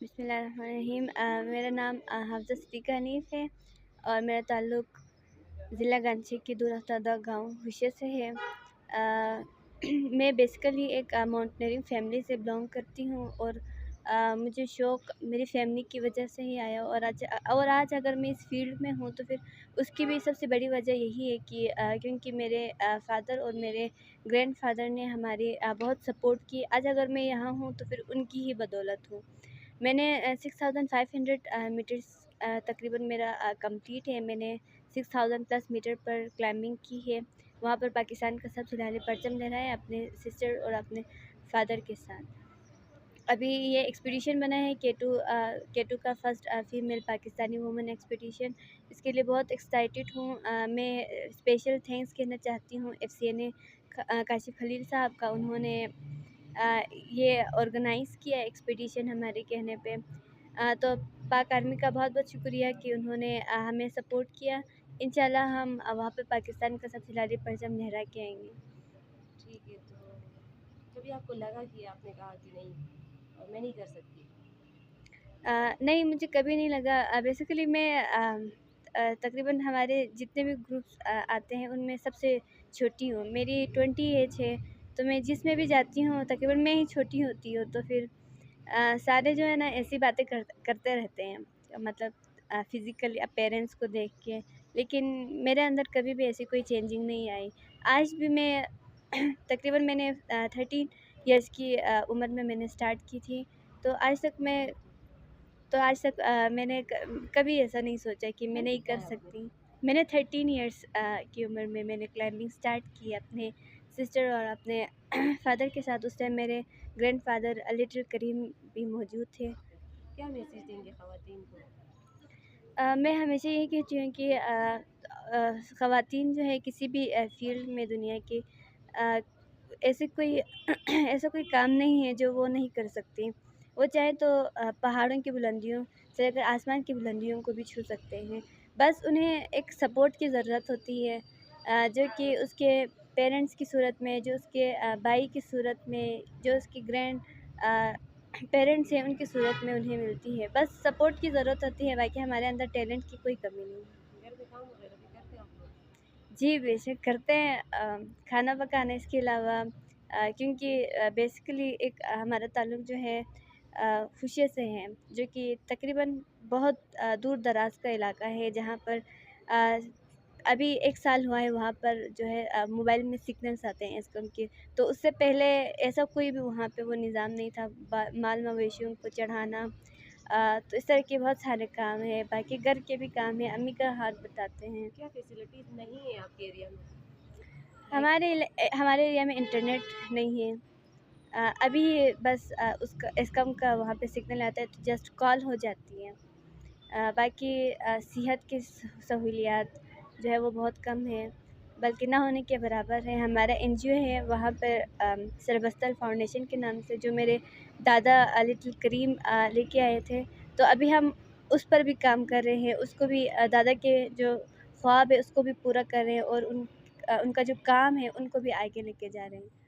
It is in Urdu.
بسم اللہ الرحمن الرحیم۔ میرا نام حافظہ صدیقہ حنیف ہے اور میرا تعلق ضلع گنجی کے دور افتادہ گاؤں ہوشے سے ہے۔ میں بیسیکلی ایک ماؤنٹنیئرنگ فیملی سے بلانگ کرتی ہوں اور مجھے شوق میری فیملی کی وجہ سے ہی آیا، اور آج اگر میں اس فیلڈ میں ہوں تو پھر اس کی بھی سب سے بڑی وجہ یہی ہے کہ کیونکہ میرے فادر اور میرے گرینڈ فادر نے ہماری بہت سپورٹ کی۔ آج اگر میں یہاں ہوں تو پھر ان کی ہی بدولت ہوں۔ میں نے 6500 میٹرس تقریباً میرا کمپلیٹ ہے۔ میں نے 6000+ میٹر پر کلائمبنگ کی ہے، وہاں پر پاکستان کا سب سے لہرائی پرچم لہرایا ہے اپنے سسٹر اور اپنے فادر کے ساتھ۔ ابھی یہ ایکسپیڈیشن بنا ہے K2 کا first female Pakistani woman expedition. اس کے لیے بہت ایکسائٹیڈ ہوں۔ میں اسپیشل تھینکس کہنا چاہتی ہوں FCNA کاشف خلیل صاحب کا۔ انہوں نے یہ آرگنائز کیا ایکسپیڈیشن ہمارے کہنے پہ، تو پاک آرمی کا بہت بہت شکریہ کہ انہوں نے ہمیں سپورٹ کیا۔ انشاءاللہ ہم وہاں پہ پاکستان کا سب سے لہرائی پرچم لہرا کے آئیں گے۔ ٹھیک ہے، تو کبھی آپ کو لگا کہ آپ نے کہا کہ نہیں میں نہیں کر سکتی؟ نہیں، مجھے کبھی نہیں لگا۔ بیسیکلی میں تقریباً ہمارے جتنے بھی گروپس آتے ہیں ان میں سب سے چھوٹی ہوں۔ میری 20 ایج ہے، تو میں جس میں بھی جاتی ہوں تقریباً میں ہی چھوٹی ہوتی ہوں، تو پھر سارے جو ہے نا ایسی باتیں کرتے رہتے ہیں، مطلب فزیکلی اپیرنس کو دیکھ کے، لیکن میرے اندر کبھی بھی ایسی کوئی چینجنگ نہیں آئی۔ آج بھی میں تقریباً میں نے 13 ایئرس کی عمر میں نے اسٹارٹ کی تھی، تو آج تک میں نے کبھی ایسا نہیں سوچا کہ میں نہیں کر سکتی۔ میں نے 13 ایئرس کی عمر میں نے کلائمبنگ اسٹارٹ کی اپنے سسٹر اور اپنے فادر کے ساتھ۔ اس ٹائم میرے گرینڈ فادر لٹل کریم بھی موجود تھے۔ کیا میسیج دیں گے خواتین کو؟ میں ہمیشہ یہ کہتی ہوں کہ خواتین جو ہے کسی بھی فیلڈ میں دنیا کے ایسا کوئی کام نہیں ہے جو وہ نہیں کر سکتی۔ وہ چاہے تو پہاڑوں کی بلندیوں سے اگر آسمان کی بلندیوں کو بھی چھو سکتے ہیں، بس انہیں ایک سپورٹ کی ضرورت ہوتی ہے، جو کہ اس کے پیرنٹس کی صورت میں، جو اس کے بھائی کی صورت میں، جو اس کی گرینڈ پیرنٹس ہیں ان کی صورت میں انہیں ملتی ہے۔ بس سپورٹ کی ضرورت ہوتی ہے، باقی ہمارے اندر ٹیلنٹ کی کوئی کمی نہیں ہے۔ گھر میں کام وغیرہ بھی کرتے ہیں آپ لوگ؟ جی بے شک کرتے ہیں، کھانا پکانا اس کے علاوہ، کیونکہ بیسیکلی ایک ہمارا تعلق جو ہے خوشی سے ہے، جو کہ تقریباً بہت دور دراز کا علاقہ ہے، جہاں پر ابھی 1 سال ہوا ہے وہاں پر جو ہے موبائل میں سگنلز آتے ہیں اسکم کے، تو اس سے پہلے ایسا کوئی بھی وہاں پہ وہ نظام نہیں تھا مال مویشیوں کو چڑھانا۔ تو اس طرح کے بہت سارے کام ہیں، باقی گھر کے بھی کام ہیں، امی کا ہاتھ بتاتے ہیں۔ کیا فیسلٹیز نہیں ہیں آپ کے ایریا میں؟ ہمارے ایریا میں انٹرنیٹ نہیں ہے۔ ابھی بس اسکم کا وہاں پہ سگنل آتا ہے تو جسٹ کال ہو جاتی ہے۔ باقی صحت کی سہولیات جو ہے وہ بہت کم ہے، بلکہ نہ ہونے کے برابر ہے۔ ہمارا NGO ہے وہاں پر سربستر فاؤنڈیشن کے نام سے، جو میرے دادا لٹل کریم لے کے آئے تھے، تو ابھی ہم اس پر بھی کام کر رہے ہیں، اس کو بھی دادا کے جو خواب ہے اس کو بھی پورا کر رہے ہیں، اور ان کا جو کام ہے ان کو بھی آگے لے کے جا رہے ہیں۔